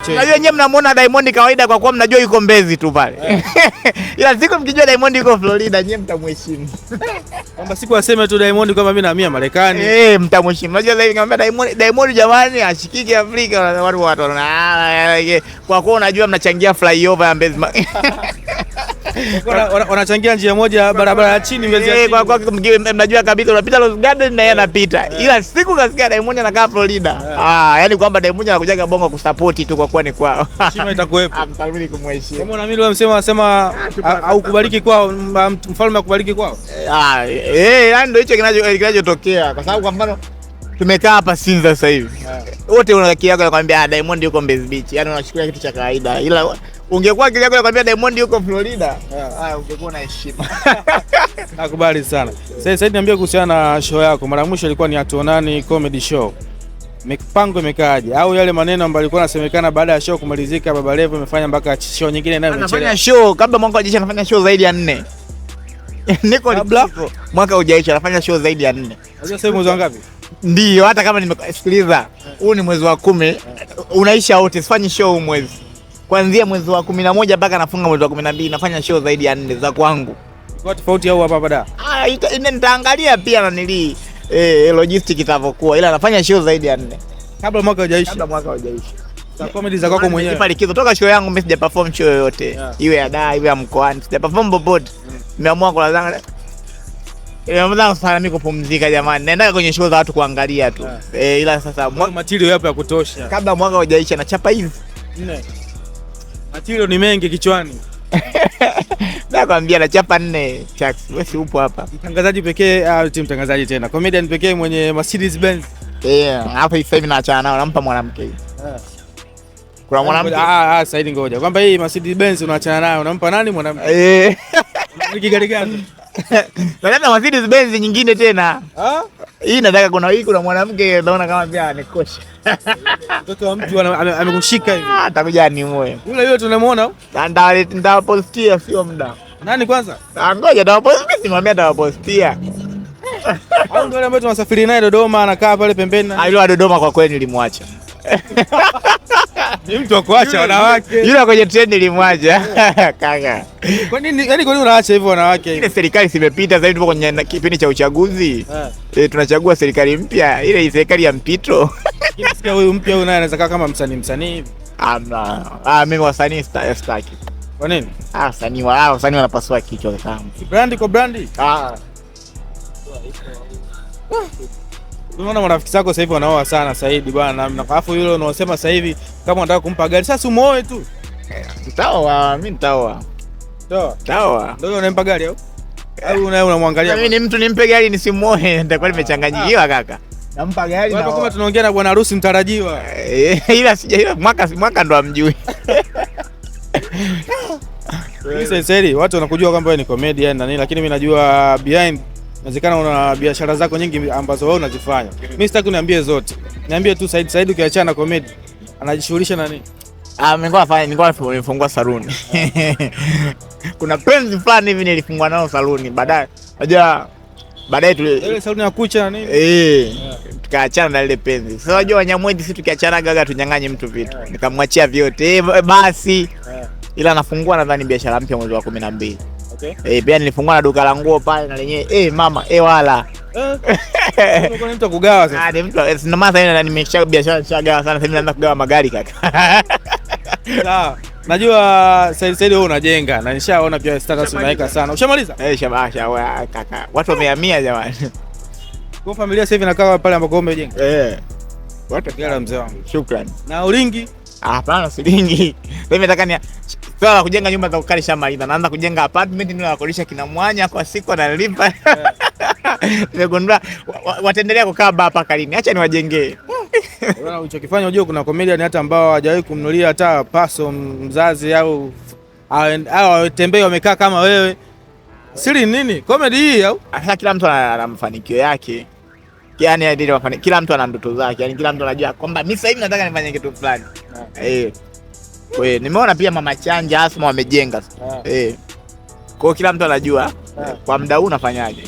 macho. Unajua nyewe mnamuona Diamond kawaida kwa kuwa mnajua yuko Mbezi tu pale. Ila siku mkijua Diamond yuko Florida nyewe mtamheshimu. Kwamba siku aseme tu Diamond kwamba mimi nahamia Marekani. Mtamheshimu. Unajua sasa hivi ngambia Diamond jamani ashikike Afrika watu wanaona kwa kuwa unajua mnachangia flyover ya Mbezi. Wanachangia njia moja barabara ya chini Mbezi ya chini. Kwa kuwa mnajua kabisa unapita Rose Garden na yeye anapita. Ila siku kasikia Diamond anakaa Florida. Yaani kwamba Diamond anakujaga Bongo kusupport tu kwa kuwa ni kwao. Heshima itakuwepo. Mtamwili kumheshimu. Kama unaamini wao msema au kubariki kwao, mfalme akubariki kwao. Yaani ndio hicho kinachotokea kwa sababu kwa mfano tumekaa hapa Sinza sasa hivi. Wote unakia yako nakwambia Diamond yuko Mbezi Beach. Yaani unachukulia kitu cha kawaida. Ila ungekuwa akili yako nakwambia Diamond yuko Florida. Ungekuwa na heshima. Nakubali sana. Sasa niambie kuhusiana na show yako. Mara mwisho ilikuwa ni Hatuonani comedy show. Mipango imekaaje? Au yale maneno ambayo yalikuwa yanasemekana baada ya show kumalizika Baba Levo imefanya mpaka show nyingine nayo imechelewa? Anafanya show kabla mwaka ujaisha, anafanya show zaidi ya 4. Niko likizo. Mwaka ujaisha anafanya show zaidi ya 4. Unajua sasa mwezi wangapi? Ndio, hata kama nimesikiliza. Huu ni mwezi wa 10. Unaisha wote, sifanyi show mwezi. Kuanzia mwezi wa 11 mpaka nafunga mwezi wa 12 nafanya show zaidi ya 4 za kwangu. Kwa tofauti au hapa da? Nitaangalia pia na logistic itavyokuwa, ila nafanya show zaidi ya 4 kabla mwaka hujaisha. Za comedy za kwako mwenyewe. Nipa likizo toka show yangu mimi sija perform show yoyote. Iwe ya da, iwe ya mkoani, sija perform popote. Nimeamua kwa lazanga. Nimeamua sana mimi kupumzika jamani. Naenda kwenye show za watu kuangalia tu. Ila sasa material yapo ya kutosha. Kabla mwaka hujaisha nachapa hivi. 4. Material ni mengi kichwani. Nakwambia nachapa 4 tracks. Wewe si upo hapa. Mtangazaji pekee au mtangazaji tena. Comedian pekee mwenye Mercedes Benz. Hapa hivi naachana nao nampa mwanamke. Kuna mwanamke sasa hivi ngoja. Kwamba hii Mercedes Benz unaachana nayo unampa nani mwanamke? Ni gari gani? Nataka Mercedes Benz nyingine tena. Hii nataka kuna mwanamke naona kama pia anikosha. Mtoto wa mtu amekushika hivi. Atakuja ni moyo. Yule tunamuona? Nitapostia sio muda. Nani kwanza? Ngoja nitapostia, simamia nitapostia. Au ndio ambaye tunasafiri naye Dodoma anakaa pale pembeni. Yule wa Dodoma kwa kweli nilimwacha. Ni mtu wa kuacha wanawake. Yule kwenye trend nilimwacha. Kaka. Kwa nini unaacha hivyo wanawake? Ile serikali simepita sasa hivi tupo kwenye kipindi cha uchaguzi. Tunachagua serikali mpya, ile serikali ya mpito. Nasikia huyu mpya huyu naye anaweza kaa kama msanii hivi. Mimi wasanii sitaki. Kwa nini? Wasanii wanapasua kichwa kama. Brandi kwa brandi? Unaona marafiki zako sasa hivi wanaoa sana Saidi bwana. Alafu yule unaosema sasa hivi kama unataka kumpa gari sasa umuoe tu. Nitaoa, mimi nitaoa. Nitaoa. Ndio unampa gari au? Au unamwangalia? Mimi ni mtu nimpe gari nisimuoe, nitakuwa nimechanganyikiwa kaka. Nampa gari na kama tunaongea na bwana harusi mtarajiwa. Ila mwaka ndo amjui. Sasa watu wanakujua kwamba wewe ni comedian na nini, lakini mimi najua behind inawezekana una biashara zako nyingi ambazo wewe unazifanya. Mimi sitaki uniambie zote. Niambie tu Said ukiachana na comedy anajishughulisha na nini? Nilikuwa nimefungua saluni. Kuna penzi fulani hivi nilifungua nao saluni. Baadaye ile saluni ya kucha na nini? Tukaachana na ile penzi. Sasa unajua Wanyamwezi sisi tukiachana gaga tunyang'anye mtu vitu. Nikamwachia vyote. Basi. Ila nafungua nadhani biashara mpya mwezi wa 12. Pia nilifungua na duka la nguo pale na lenyewe mama wala. Uko ni mtu kugawa sasa. Ni mtu ndio maana sasa nimesha biashara nishagawa sana, sasa naanza kugawa magari kaka. Sawa. Najua Said wewe unajenga na nishaona pia status unaweka sana. Ushamaliza? Kaka. Watu wamehamia jamani. Kwa familia sasa hivi nakaa pale ambako umejenga? Watu gala mzee wangu. Shukrani. Na ulingi? Hapana, silingi. Mimi nataka swala kujenga nyumba za kukali shamaliza. Naanza kujenga apartment ndio nakodisha kina mwanya kwa siku analipa. Nimegundua wataendelea kukaa hapa kalini. Acha niwajengee. Unaona ulichokifanya, unajua kuna comedian hata ambao hawajawahi kumnulia hata paso mzazi au watembei wamekaa kama wewe. Siri nini? Comedy hii au? Sasa kila mtu ana mafanikio yake. Yaani kila mtu ana ndoto zake. Yaani kila mtu anajua kwamba mimi sasa hivi nataka nifanye kitu fulani. Kwa hiyo nimeona pia Mama Chanja Asma wamejenga. Kwa hiyo kila mtu anajua kwa muda huu unafanyaje.